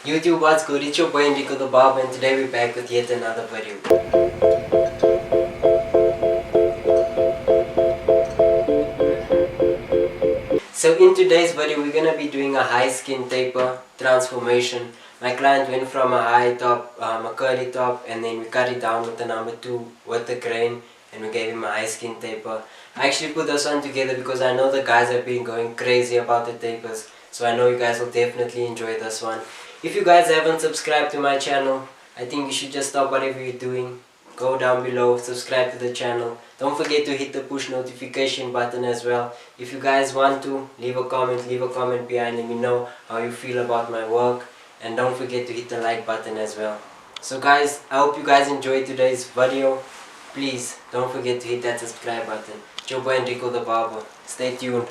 YouTube, what's good? It's your boy Enrico the Barber, and today we're back with yet another video. So in today's video we're gonna be doing a high skin taper transformation. My client went from a high top, a curly top, and then we cut it down with the number 2 with the grain, and we gave him a high skin taper. I actually put this one together because I know the guys have been going crazy about the tapers, so I know you guys will definitely enjoy this one. If you guys haven't subscribed to my channel, I think you should just stop whatever you're doing, go down below, subscribe to the channel. Don't forget to hit the push notification button as well. If you guys want to, leave a comment behind, let me know how you feel about my work, and don't forget to hit the like button as well. So guys, I hope you guys enjoyed today's video. Please don't forget to hit that subscribe button. It's your boy Enrico the Barber. Stay tuned.